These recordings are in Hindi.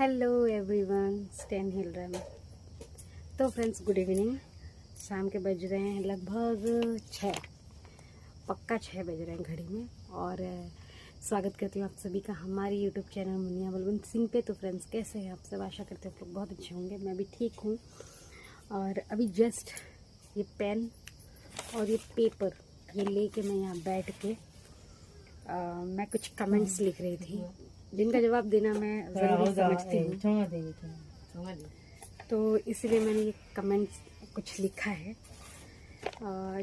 हेलो एवरीवन, स्टैन हिल रैम। तो फ्रेंड्स, गुड इवनिंग। शाम के बज रहे हैं लगभग 6, पक्का 6 बज रहे हैं घड़ी में। और स्वागत करती हूँ आप सभी का हमारी यूट्यूब चैनल मुनिया बलवंत सिंह पे। तो फ्रेंड्स, कैसे हैं आप सब? आशा करते हैं आप लोग बहुत अच्छे होंगे। मैं भी ठीक हूँ। और अभी जस्ट ये पेन और ये पेपर ये लेके मैं यहाँ बैठ के मैं कुछ कमेंट्स लिख रही थी, जिनका जवाब देना मैं ज़रूरी समझती हूँ। तो इसलिए मैंने ये कमेंट्स कुछ लिखा है,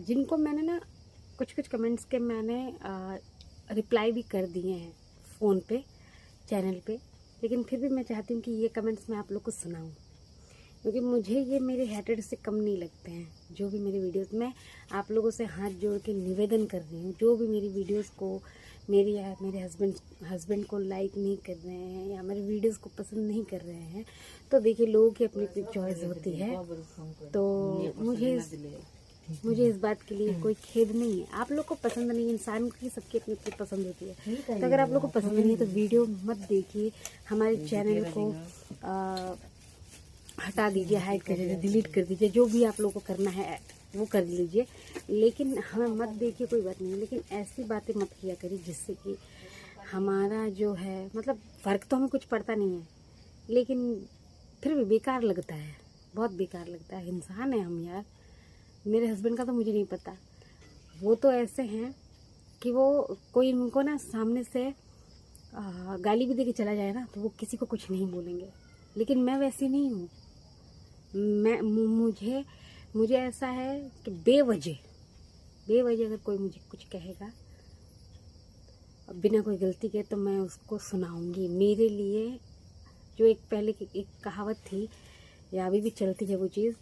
जिनको मैंने ना कुछ कमेंट्स के मैंने रिप्लाई भी कर दिए हैं फ़ोन पे, चैनल पे। लेकिन फिर भी मैं चाहती हूँ कि ये कमेंट्स मैं आप लोग को सुनाऊँ, क्योंकि मुझे ये मेरे हेटर्स से कम नहीं लगते हैं। जो भी मेरी वीडियोस में आप लोगों से हाथ जोड़ के निवेदन कर रही हूँ, जो भी मेरी वीडियोस को मेरे हस्बैंड को लाइक नहीं कर रहे हैं या मेरे वीडियोस को पसंद नहीं कर रहे हैं, तो देखिए, लोगों की अपनी अपनी चॉइस होती है। तो मुझे इस बात के लिए कोई खेद नहीं है। आप लोग को पसंद नहीं, इंसान की सबकी अपनी अपनी पसंद होती है। तो अगर आप लोग को पसंद नहीं है तो वीडियो मत देखिए, हमारे चैनल को हटा दीजिए, हाइड कर दीजिए, डिलीट कर दीजिए, जो भी आप लोग को करना है वो कर लीजिए। लेकिन हमें मत देखिए, कोई बात नहीं। लेकिन ऐसी बातें मत किया करिए जिससे कि हमारा जो है, मतलब फ़र्क तो हमें कुछ पड़ता नहीं है, लेकिन फिर भी बेकार लगता है, बहुत बेकार लगता है। इंसान है हम यार। मेरे हस्बैंड का तो मुझे नहीं पता, वो तो ऐसे हैं कि वो कोई उनको ना सामने से गाली भी दे के चला जाए ना तो वो किसी को कुछ नहीं बोलेंगे। लेकिन मैं वैसी नहीं हूँ। मुझे ऐसा है कि बेवजह अगर कोई मुझे कुछ कहेगा बिना कोई गलती के, तो मैं उसको सुनाऊंगी। मेरे लिए जो एक पहले की एक कहावत थी, या अभी भी चलती है वो चीज़,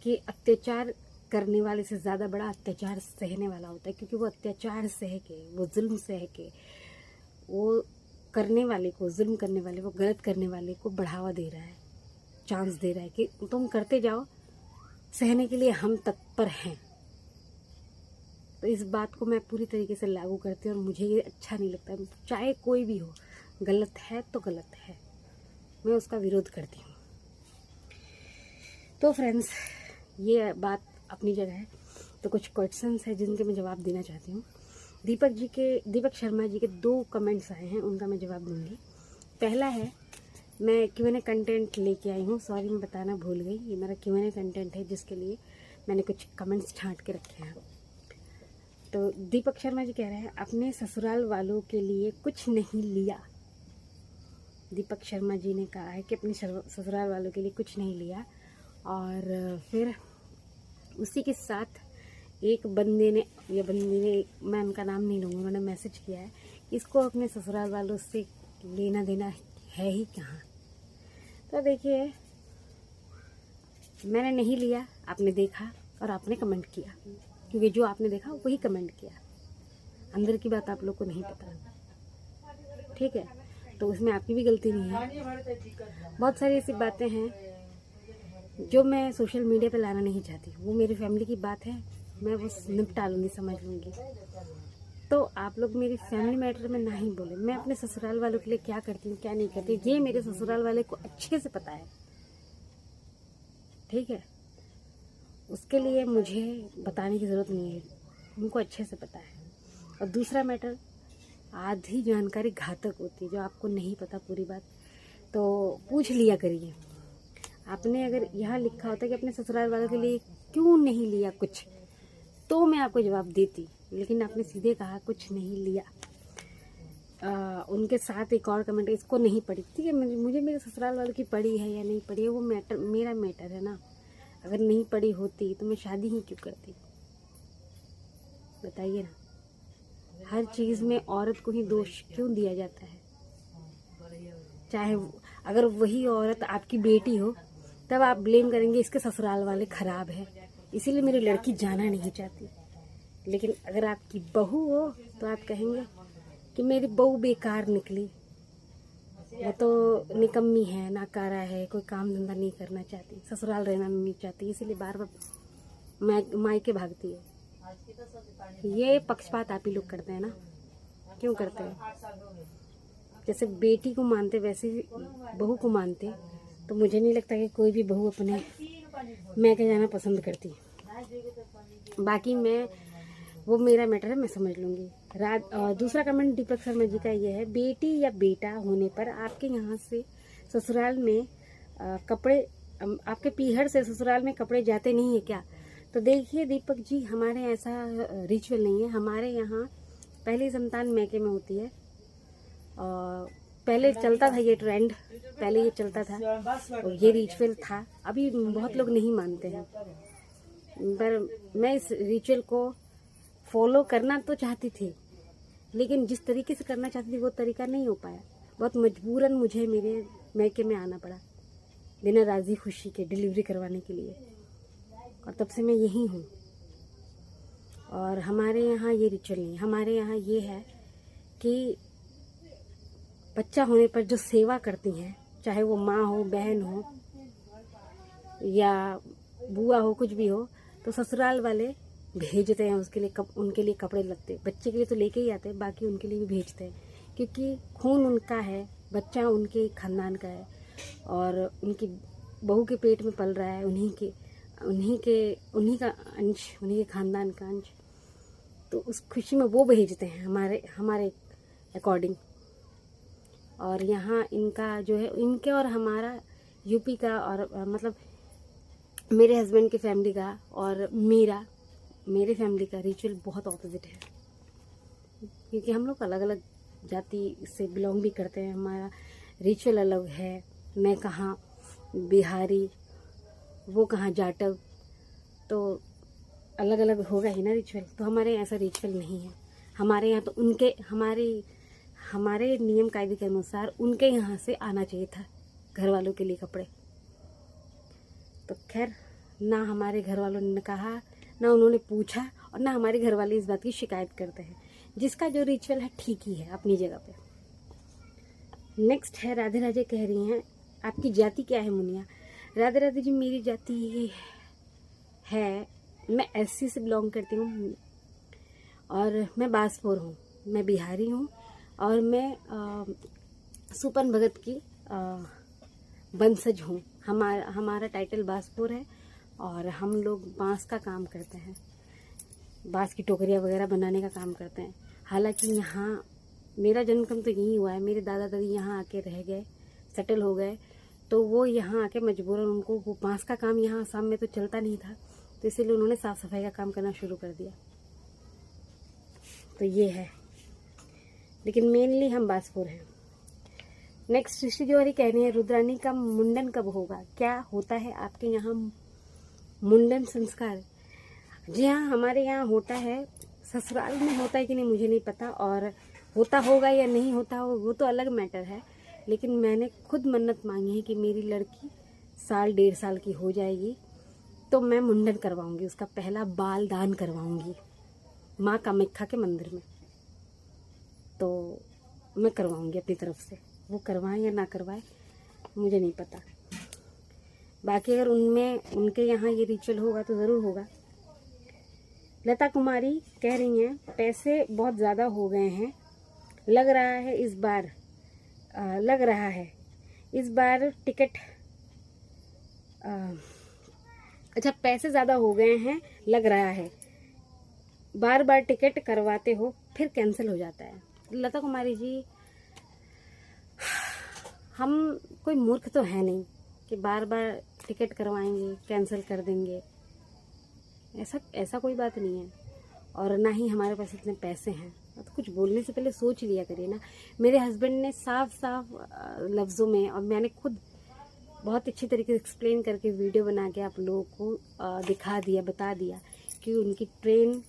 कि अत्याचार करने वाले से ज़्यादा बड़ा अत्याचार सहने वाला होता है। क्योंकि वो अत्याचार सह के, वो जुल्म सह के, वो करने वाले को, जुल्म करने वाले को, गलत करने वाले को बढ़ावा दे रहा है, चांस दे रहा है कि तुम करते जाओ, सहने के लिए हम तत्पर हैं। तो इस बात को मैं पूरी तरीके से लागू करती हूँ और मुझे ये अच्छा नहीं लगता। चाहे कोई भी हो, गलत है तो गलत है, मैं उसका विरोध करती हूँ। तो फ्रेंड्स, ये बात अपनी जगह है। तो कुछ क्वेश्चंस है जिनके मैं जवाब देना चाहती हूँ। दीपक शर्मा जी के 2 कमेंट्स आए हैं, उनका मैं जवाब दूंगी। पहला है, मैं Q&A कंटेंट लेके आई हूँ। सॉरी, मैं बताना भूल गई। ये मेरा Q&A कंटेंट है, जिसके लिए मैंने कुछ कमेंट्स छांट के रखे हैं। तो दीपक शर्मा जी कह रहे हैं, अपने ससुराल वालों के लिए कुछ नहीं लिया। दीपक शर्मा जी ने कहा है कि अपने ससुराल वालों के लिए कुछ नहीं लिया। और फिर उसी के साथ एक बंदे ने, मैं उनका नाम नहीं लूँगी, मैंने मैसेज किया है, इसको अपने ससुराल वालों से लेना देना है ही कहाँ। तो देखिए, मैंने नहीं लिया, आपने देखा और आपने कमेंट किया, क्योंकि जो आपने देखा वही कमेंट किया। अंदर की बात आप लोग को नहीं पता, ठीक है? तो उसमें आपकी भी गलती नहीं है। बहुत सारी ऐसी बातें हैं जो मैं सोशल मीडिया पे लाना नहीं चाहती। वो मेरी फैमिली की बात है, मैं वो निपटा लूँगी, समझ लूँगी। तो आप लोग मेरी फैमिली मैटर में ना ही बोले। मैं अपने ससुराल वालों के लिए क्या करती हूँ, क्या नहीं करती, ये मेरे ससुराल वाले को अच्छे से पता है, ठीक है? उसके लिए मुझे बताने की ज़रूरत नहीं है, उनको अच्छे से पता है। और दूसरा मैटर, आधी जानकारी घातक होती है। जो आपको नहीं पता पूरी बात, तो पूछ लिया करिए। आपने अगर यहाँ लिखा होता कि अपने ससुराल वालों के लिए क्यों नहीं लिया कुछ, तो मैं आपको जवाब देती। लेकिन आपने सीधे कहा कुछ नहीं लिया। उनके साथ एक और कमेंट, इसको नहीं पढ़ी, ठीक है? मुझे मेरे ससुराल वालों की पढ़ी है या नहीं पढ़ी है, वो मेरा मैटर है ना। अगर नहीं पढ़ी होती तो मैं शादी ही क्यों करती, बताइए ना। हर चीज़ में औरत को ही दोष क्यों दिया जाता है? चाहे अगर वही औरत आपकी बेटी हो, तब आप ब्लेम करेंगे इसके ससुराल वाले ख़राब है, इसीलिए मेरी लड़की जाना नहीं चाहती। लेकिन अगर आपकी बहू हो तो आप कहेंगे कि मेरी बहू बेकार निकली, वो तो निकम्मी है, नाकारा है, कोई काम धंधा नहीं करना चाहती, ससुराल रहना नहीं चाहती, इसीलिए बार बार मायके भागती है। ये पक्षपात आप ही लोग करते हैं ना, क्यों करते हैं? जैसे बेटी को मानते वैसे ही बहू को मानते, तो मुझे नहीं लगता कि कोई भी बहू अपने मैके जाना पसंद करती। बाकी मैं, वो मेरा मैटर है, मैं समझ लूँगी। दूसरा कमेंट दीपक शर्मा जी का ये है, बेटी या बेटा होने पर आपके यहाँ से ससुराल में कपड़े, आपके पीहर से ससुराल में कपड़े जाते नहीं है क्या? तो देखिए दीपक जी, हमारे ऐसा रिचुअल नहीं है। हमारे यहाँ पहली संतान मैके में होती है। पहले चलता था ये ट्रेंड, पहले ये चलता था और ये रिचुअल था। अभी बहुत लोग नहीं मानते हैं, पर मैं इस रिचुअल को फॉलो करना तो चाहती थी, लेकिन जिस तरीके से करना चाहती थी वो तरीका नहीं हो पाया। बहुत मजबूरन मुझे मेरे मैके में आना पड़ा, बिना राजी खुशी के डिलीवरी करवाने के लिए, और तब से मैं यहीं हूँ। और हमारे यहाँ ये रिचुअल नहीं, हमारे यहाँ ये है कि बच्चा होने पर जो सेवा करती हैं, चाहे वो माँ हो, बहन हो या बुआ हो, कुछ भी हो, तो ससुराल वाले भेजते हैं उसके लिए उनके लिए कपड़े लगते। बच्चे के लिए तो लेके ही आते हैं, बाकी उनके लिए भी भेजते हैं, क्योंकि खून उनका है, बच्चा उनके खानदान का है और उनकी बहू के पेट में पल रहा है, उन्हीं का अंश, उन्हीं के खानदान का अंश। तो उस खुशी में वो भेजते हैं हमारे अकॉर्डिंग। और यहाँ इनका जो है, इनके और हमारा यूपी का, और मतलब मेरे हस्बैंड की फैमिली का और मेरे फैमिली का रिचुअल बहुत ऑपोजिट है, क्योंकि हम लोग अलग अलग जाति से बिलोंग भी करते हैं। हमारा रिचुअल अलग है। मैं कहाँ बिहारी, वो कहाँ जाटव, तो अलग अलग होगा ही ना रिचुअल। तो हमारे यहाँ ऐसा रिचुअल नहीं है। हमारे यहाँ तो हमारे नियम कायदे के अनुसार उनके यहाँ से आना चाहिए था घर वालों के लिए कपड़े। तो खैर, ना हमारे घर वालों ने कहा, ना उन्होंने पूछा, और ना हमारे घर वाले इस बात की शिकायत करते हैं। जिसका जो रिचुअल है ठीक ही है अपनी जगह पे। नेक्स्ट है राधे राधे, कह रही हैं आपकी जाति क्या है मुनिया? राधे राधे जी, मेरी जाति है, मैं एससी से बिलोंग करती हूँ और मैं बासपुर हूँ, मैं बिहारी हूँ और मैं सुपन भगत की वंशज हूँ। हमारा टाइटल बासपुर है और हम लोग बांस का काम करते हैं, बांस की टोकरियाँ वगैरह बनाने का काम करते हैं। हालांकि यहाँ मेरा जन्मक्रम तो यहीं हुआ है, मेरे दादा दादी यहाँ आके रह गए, सेटल हो गए, तो वो यहाँ आके मजबूरन उनको वो बांस का काम यहाँ आसाम में तो चलता नहीं था, तो इसीलिए उन्होंने साफ़ सफाई का काम करना शुरू कर दिया। तो ये है, लेकिन मेनली हम बासपुर हैं। नेक्स्ट सृष्टि जोहरी कह रही है, रुद्रानी का मुंडन कब होगा? क्या होता है आपके यहाँ मुंडन संस्कार? जी हाँ, हमारे यहाँ होता है। ससुराल में होता है कि नहीं मुझे नहीं पता, और होता होगा या नहीं होता हो वो तो अलग मैटर है। लेकिन मैंने खुद मन्नत मांगी है कि मेरी लड़की 1.5 साल की हो जाएगी तो मैं मुंडन करवाऊंगी, उसका पहला बाल दान करवाऊंगी माँ कामाख्या के मंदिर में। तो मैं करवाऊंगी अपनी तरफ से, वो करवाएं या ना करवाएं मुझे नहीं पता। बाकी अगर उनके यहाँ ये रिचुअल होगा तो ज़रूर होगा। लता कुमारी कह रही हैं, पैसे बहुत ज़्यादा हो गए हैं, लग रहा है इस बार टिकट, अच्छा पैसे ज़्यादा हो गए हैं लग रहा है, बार बार टिकट करवाते हो फिर कैंसिल हो जाता है। लता कुमारी जी, हम कोई मूर्ख तो है नहीं कि बार बार टिकट करवाएंगे कैंसिल कर देंगे, ऐसा कोई बात नहीं है। और ना ही हमारे पास इतने पैसे हैं। तो कुछ बोलने से पहले सोच लिया करिए ना। मेरे हस्बैंड ने साफ लफ्ज़ों में, और मैंने खुद बहुत अच्छी तरीके से एक्सप्लेन करके वीडियो बना के आप लोगों को दिखा दिया, बता दिया कि उनकी ट्रेन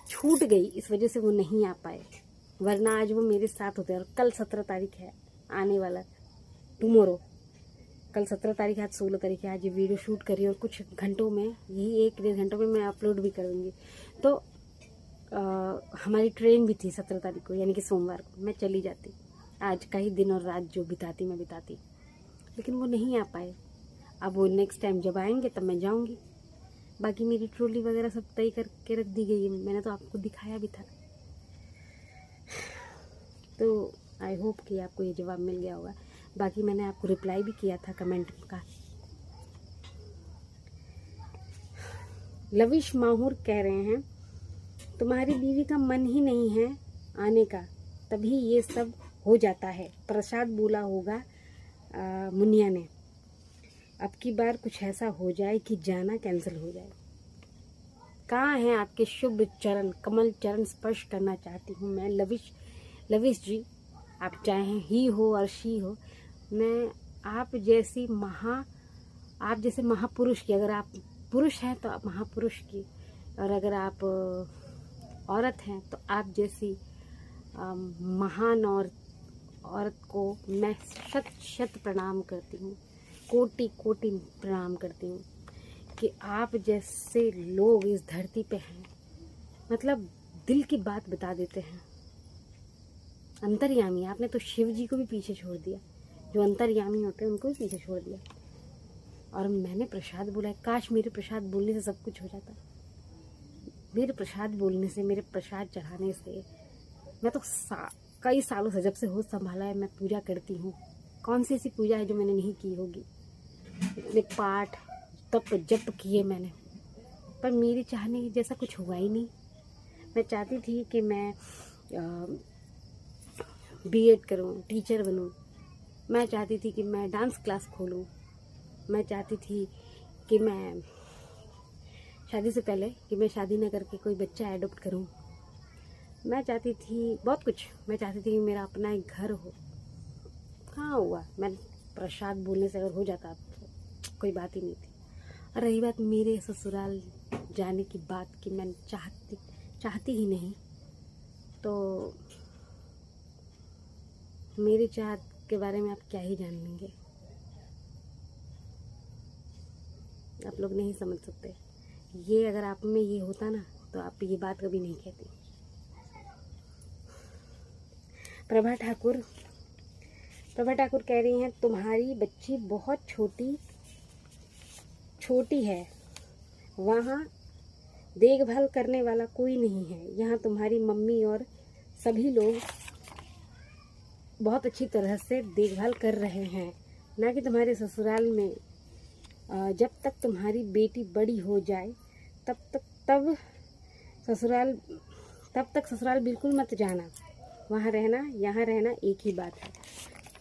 छूट गई, इस वजह से वो नहीं आ पाए, वरना आज वो मेरे साथ होते। और कल 17 तारीख है आने वाला, टुमोरो, कल 17 तारीख है, आज 16 तारीख है। आज ये वीडियो शूट करी और कुछ घंटों में, यही 1-1.5 घंटों में मैं अपलोड भी कर दूँगी। तो हमारी ट्रेन भी थी 17 तारीख को, यानी कि सोमवार को मैं चली जाती, आज का ही दिन और रात जो बिताती मैं बिताती, लेकिन वो नहीं आ पाए। अब वो नेक्स्ट टाइम जब आएंगे तब मैं जाऊंगी। बाकी मेरी ट्रॉली वगैरह सब तय करके रख दी गई है, मैंने तो आपको दिखाया भी था। तो आई होप कि आपको ये जवाब मिल गया होगा। बाकी मैंने आपको रिप्लाई भी किया था कमेंट का। लविश माहूर कह रहे हैं तुम्हारी बीवी का मन ही नहीं है आने का, तभी ये सब हो जाता है। प्रसाद बोला होगा मुनिया ने, अब की बार कुछ ऐसा हो जाए कि जाना कैंसिल हो जाए। कहाँ हैं आपके शुभ चरण, कमल चरण स्पर्श करना चाहती हूँ मैं। लविश जी, आप चाहे ही हो और शी हो, मैं आप जैसे महापुरुष की, अगर आप पुरुष हैं तो आप महापुरुष की, और अगर आप औरत हैं तो आप जैसी महान औरत को मैं शत शत प्रणाम करती हूँ, कोटि कोटि प्रणाम करती हूँ कि आप जैसे लोग इस धरती पे हैं। मतलब दिल की बात बता देते हैं। अंतर्यामी, आपने तो शिव जी को भी पीछे छोड़ दिया, जो अंतर्यामी होते हैं उनको भी पीछे छोड़ दिया। और मैंने प्रसाद बोला है, काश मेरे प्रसाद बोलने से सब कुछ हो जाता। मेरे प्रसाद बोलने से, मेरे प्रसाद चढ़ाने से, मैं तो कई सालों से, जब से होश संभाला है, मैं पूजा करती हूँ। कौन सी ऐसी पूजा है जो मैंने नहीं की होगी। इतने पाठ तप जप किए मैंने, पर मेरे चाहने जैसा कुछ हुआ ही नहीं। मैं चाहती थी कि मैं बीएड करूँ, टीचर बनूँ। मैं चाहती थी कि मैं डांस क्लास खोलूँ। मैं चाहती थी कि मैं शादी से पहले कि मैं शादी न करके कोई बच्चा एडॉप्ट करूँ। मैं चाहती थी बहुत कुछ। मैं चाहती थी कि मेरा अपना एक घर हो। कहाँ हुआ। मैं प्रसाद बोलने से अगर हो जाता तो कोई बात ही नहीं थी। और रही बात मेरे ससुराल जाने की बात कि मैं चाहती ही नहीं, तो मेरी चाहत के बारे में आप क्या ही जान लेंगे। आप लोग नहीं समझ सकते। ये अगर आप में ये होता ना तो आप ये बात कभी नहीं कहती। प्रभा ठाकुर कह रही हैं तुम्हारी बच्ची बहुत छोटी है, वहाँ देखभाल करने वाला कोई नहीं है। यहाँ तुम्हारी मम्मी और सभी लोग बहुत अच्छी तरह से देखभाल कर रहे हैं, ना कि तुम्हारे ससुराल में। जब तक तुम्हारी बेटी बड़ी हो जाए तब तक ससुराल बिल्कुल मत जाना। वहाँ रहना यहाँ रहना एक ही बात है।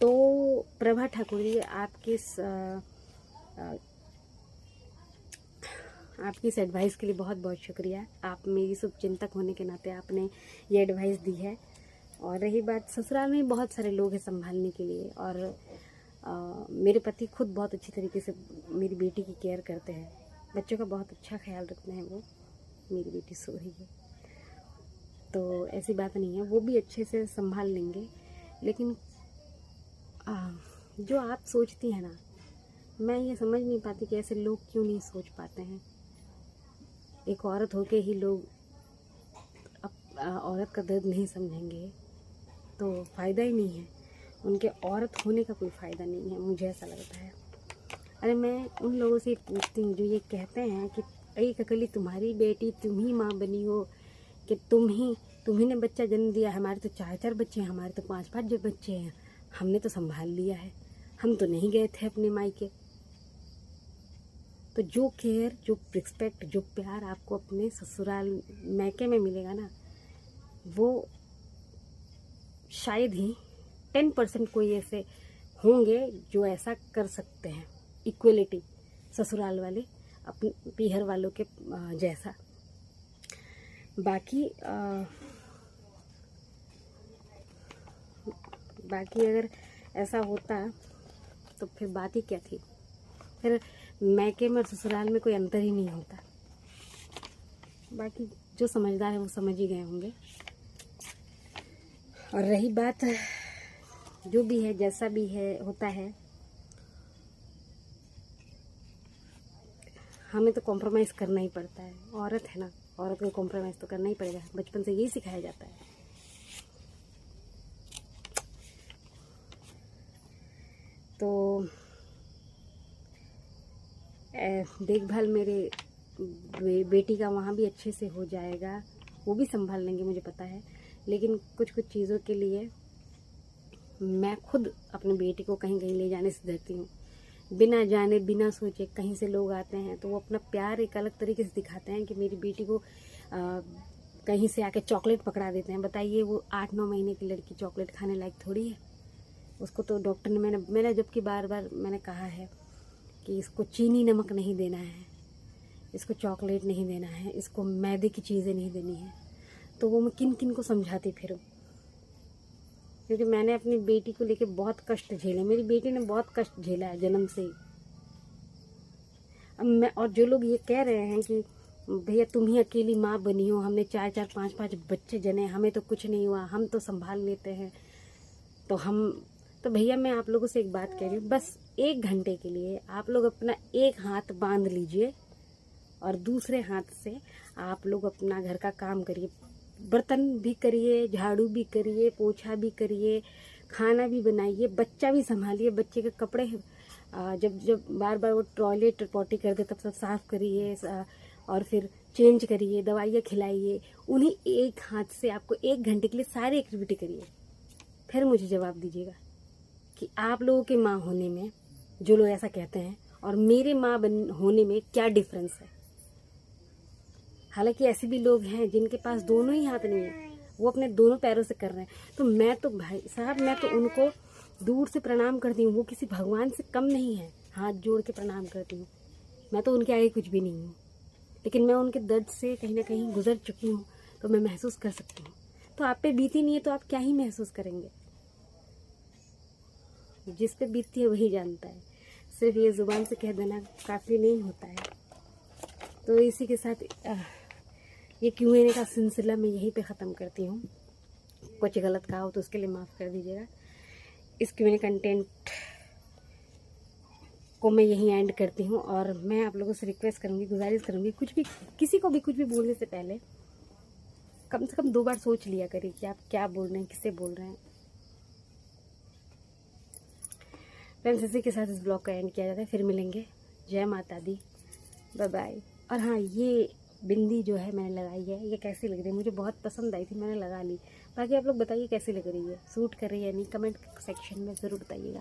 तो प्रभा ठाकुर जी, आपकी इस एडवाइस के लिए बहुत बहुत शुक्रिया। आप मेरी शुभचिंतक होने के नाते आपने ये एडवाइस दी है। और रही बात, ससुराल में बहुत सारे लोग हैं संभालने के लिए, और मेरे पति खुद बहुत अच्छी तरीके से मेरी बेटी की केयर करते हैं। बच्चों का बहुत अच्छा ख्याल रखते हैं वो। मेरी बेटी सो रही है तो ऐसी बात नहीं है, वो भी अच्छे से संभाल लेंगे। लेकिन जो आप सोचती हैं ना, मैं ये समझ नहीं पाती कि ऐसे लोग क्यों नहीं सोच पाते हैं। एक औरत होके ही लोग औरत का दर्द नहीं समझेंगे तो फ़ायदा ही नहीं है। उनके औरत होने का कोई फ़ायदा नहीं है, मुझे ऐसा लगता है। अरे मैं उन लोगों से पूछती हूँ जो ये कहते हैं कि एक अकेली तुम्हारी बेटी, तुम ही माँ बनी हो, कि तुम्ही ने बच्चा जन्म दिया। हमारे तो 4-4 बच्चे हैं, हमारे तो 5-5 जो बच्चे हैं, हमने तो संभाल लिया है, हम तो नहीं गए थे अपने मायके। तो जो केयर, जो रिस्पेक्ट, जो प्यार आपको अपने ससुराल मायके में मिलेगा ना, वो शायद ही 10% कोई ऐसे होंगे जो ऐसा कर सकते हैं। इक्वलिटी ससुराल वाले अपने पीहर वालों के जैसा। बाकी अगर ऐसा होता तो फिर बात ही क्या थी। फिर मायके में और ससुराल में कोई अंतर ही नहीं होता। बाकी जो समझदार है वो समझ ही गए होंगे। और रही बात, जो भी है जैसा भी है होता है, हमें तो कॉम्प्रोमाइज़ करना ही पड़ता है। औरत है ना, औरत को कॉम्प्रोमाइज़ तो करना ही पड़ेगा। बचपन से यही सिखाया जाता है। तो देखभाल मेरे बेटी का वहाँ भी अच्छे से हो जाएगा, वो भी संभाल लेंगे, मुझे पता है। लेकिन कुछ चीज़ों के लिए मैं खुद अपनी बेटी को कहीं कहीं ले जाने से डरती हूँ। बिना जाने बिना सोचे कहीं से लोग आते हैं तो वो अपना प्यार एक अलग तरीके से दिखाते हैं कि मेरी बेटी को कहीं से आके चॉकलेट पकड़ा देते हैं। बताइए, वो 8-9 महीने की लड़की चॉकलेट खाने लायक थोड़ी है। उसको तो डॉक्टर ने मैंने जबकि बार बार मैंने कहा है कि इसको चीनी नमक नहीं देना है, इसको चॉकलेट नहीं देना है, इसको मैदे की चीज़ें नहीं देनी है, तो वो मैं किन किन को समझाती फिरूं? क्योंकि मैंने अपनी बेटी को लेके बहुत कष्ट झेले। मेरी बेटी ने बहुत कष्ट झेला है जन्म से ही। अब मैं, और जो लोग ये कह रहे हैं कि भैया तुम ही अकेली माँ बनी हो, हमने 4-4 5-5 बच्चे जने, हमें तो कुछ नहीं हुआ, हम तो संभाल लेते हैं, तो भैया मैं आप लोगों से एक बात कह रही हूँ, बस 1 घंटे के लिए आप लोग अपना एक हाथ बांध लीजिए और दूसरे हाथ से आप लोग अपना घर का काम करिए। बर्तन भी करिए, झाड़ू भी करिए, पोछा भी करिए, खाना भी बनाइए, बच्चा भी संभालिए। बच्चे के कपड़े जब बार बार वो टॉयलेट पॉटी कर दे तब सब साफ करिए और फिर चेंज करिए, दवाइयाँ खिलाइए। उन्हीं एक हाथ से आपको 1 घंटे के लिए सारी एक्टिविटी करिए। फिर मुझे जवाब दीजिएगा कि आप लोगों के माँ होने में, जो लोग ऐसा कहते हैं, और मेरे माँ होने में क्या डिफरेंस है। हालांकि ऐसे भी लोग हैं जिनके पास दोनों ही हाथ नहीं है, वो अपने दोनों पैरों से कर रहे हैं। तो मैं तो भाई साहब, मैं तो उनको दूर से प्रणाम करती हूँ। वो किसी भगवान से कम नहीं है, हाथ जोड़ के प्रणाम करती हूँ। मैं तो उनके आगे कुछ भी नहीं हूँ, लेकिन मैं उनके दर्द से कहीं ना कहीं गुजर चुकी हूँ, तो मैं महसूस कर सकती हूँ। तो आप पे बीती नहीं है तो आप क्या ही महसूस करेंगे। जिस पे बीतती है वही जानता है। सिर्फ ये ज़ुबान से कह देना काफ़ी नहीं होता है। तो इसी के साथ ये Q&A का सिलसिला मैं यहीं पे ख़त्म करती हूँ। कुछ गलत कहा हो तो उसके लिए माफ़ कर दीजिएगा। इस Q&A कंटेंट को मैं यहीं एंड करती हूँ। और मैं आप लोगों से रिक्वेस्ट करूँगी, गुजारिश करूँगी, किसी को भी कुछ भी बोलने से पहले कम से कम 2 बार सोच लिया करिए कि आप क्या बोल रहे हैं, किससे बोल रहे हैं। फ्रेंड्स, इसी के साथ इस ब्लॉग का एंड किया जाता है। फिर मिलेंगे। जय माता दी, बाय बाय। और हाँ, ये बिंदी जो है मैंने लगाई है, ये कैसी लग रही है? मुझे बहुत पसंद आई थी, मैंने लगा ली। बाकी आप लोग बताइए कैसी लग रही है, सूट कर रही है नहीं, कमेंट सेक्शन में ज़रूर बताइएगा।